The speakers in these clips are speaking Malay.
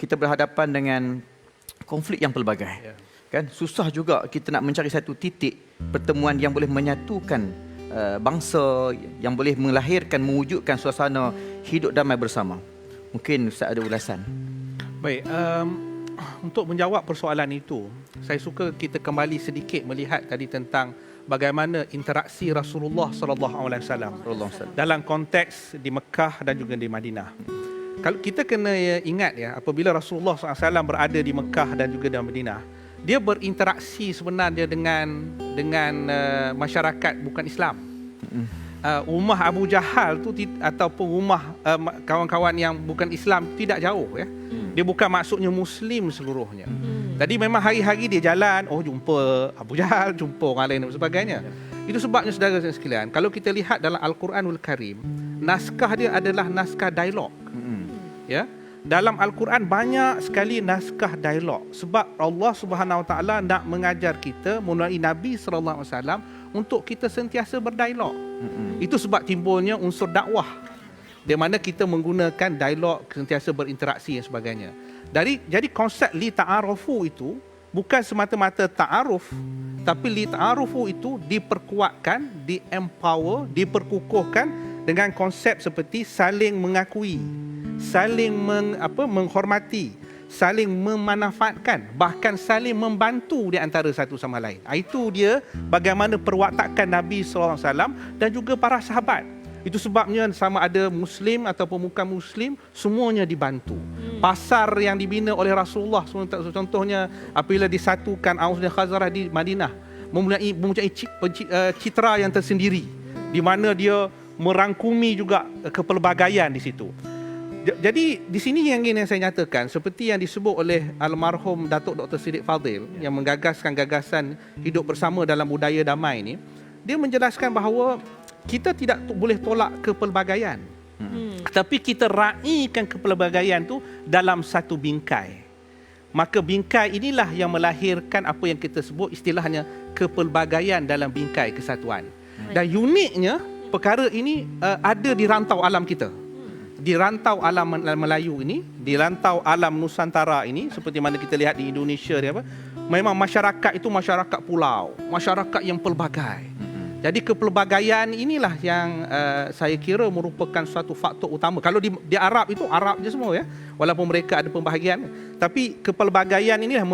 kita berhadapan dengan konflik yang pelbagai. Kan susah juga kita nak mencari satu titik pertemuan yang boleh menyatukan bangsa, yang boleh melahirkan, mewujudkan suasana hidup damai bersama. Mungkin Ustaz ada ulasan. Baik, untuk menjawab persoalan itu, saya suka kita kembali sedikit melihat tadi tentang bagaimana interaksi Rasulullah SAW dalam konteks di Mekah dan juga di Madinah. Kalau kita kena ingat ya, apabila Rasulullah SAW berada di Mekah dan juga di Madinah, dia berinteraksi sebenarnya dengan masyarakat bukan Islam. Rumah Abu Jahal tu ataupun rumah kawan-kawan yang bukan Islam tidak jauh ya. Dia bukan maksudnya Muslim seluruhnya. Tadi memang hari-hari dia jalan, jumpa Abu Jahal, jumpa orang lain dan sebagainya. Itu sebabnya saudara sekalian, kalau kita lihat dalam Al-Quranul Karim, naskah dia adalah naskah dialog. Ya. Dalam Al-Quran banyak sekali naskah dialog sebab Allah Subhanahu Wa Taala nak mengajar kita melalui Nabi sallallahu alaihi wasallam untuk kita sentiasa berdialog. Itu sebab timbulnya unsur dakwah di mana kita menggunakan dialog, sentiasa berinteraksi dan sebagainya. Jadi konsep li ta'arufu itu bukan semata-mata ta'aruf, tapi li ta'arufu itu diperkuatkan, di-empower, diperkukuhkan dengan konsep seperti saling mengakui, saling menghormati, saling memanfaatkan, bahkan saling membantu di antara satu sama lain. Itu dia bagaimana perwatakan Nabi SAW dan juga para sahabat. Itu sebabnya sama ada Muslim ataupun bukan Muslim, semuanya dibantu. Pasar yang dibina oleh Rasulullah, contohnya apabila disatukan Aus dan Khazraj di Madinah, mempunyai citra yang tersendiri, di mana dia merangkumi juga kepelbagaian di situ. Jadi di sini yang ingin saya nyatakan, seperti yang disebut oleh almarhum Datuk Dr. Siddiq Fadil yang menggagaskan gagasan hidup bersama dalam budaya damai ini, dia menjelaskan bahawa kita tidak boleh tolak kepelbagaian, tapi kita raikan kepelbagaian tu dalam satu bingkai. Maka bingkai inilah yang melahirkan apa yang kita sebut istilahnya kepelbagaian dalam bingkai kesatuan. Dan uniknya perkara ini ada di rantau alam kita. Di rantau alam Melayu ini, di rantau alam Nusantara ini, seperti mana kita lihat di Indonesia ni memang masyarakat itu masyarakat pulau, masyarakat yang pelbagai. Jadi kepelbagaian inilah yang saya kira merupakan suatu faktor utama. Kalau di Arab itu Arab je semua ya, walaupun mereka ada pembahagian, tapi kepelbagaian inilah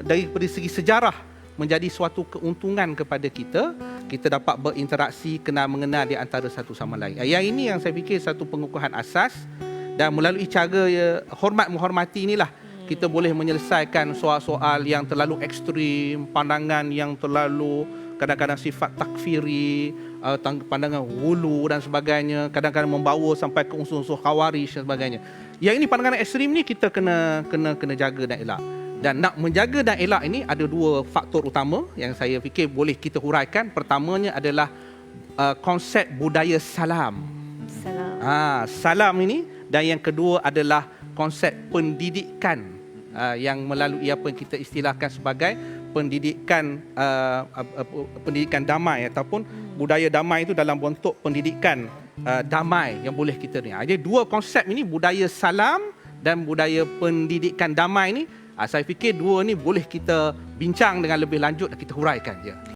dari segi sejarah menjadi suatu keuntungan kepada kita. Kita dapat berinteraksi, kenal mengenal di antara satu sama lain. Yang ini yang saya fikir satu pengukuhan asas, dan melalui cara hormat menghormati inilah kita boleh menyelesaikan soal-soal yang terlalu ekstrim, pandangan yang terlalu kadang-kadang sifat takfiri, pandangan hulu dan sebagainya, kadang-kadang membawa sampai ke unsur-unsur khawarij dan sebagainya. Yang ini pandangan ekstrim ni kita kena jaga dan elak. Dan nak menjaga dan elak ini ada dua faktor utama yang saya fikir boleh kita huraikan. Pertamanya adalah konsep budaya salam. Salam ini, dan yang kedua adalah konsep pendidikan yang melalui apa yang kita istilahkan sebagai pendidikan damai ataupun budaya damai itu dalam bentuk pendidikan damai yang boleh kita ni. Jadi dua konsep ini, budaya salam dan budaya pendidikan damai ini, saya fikir dua ni boleh kita bincang dengan lebih lanjut dan kita huraikan je.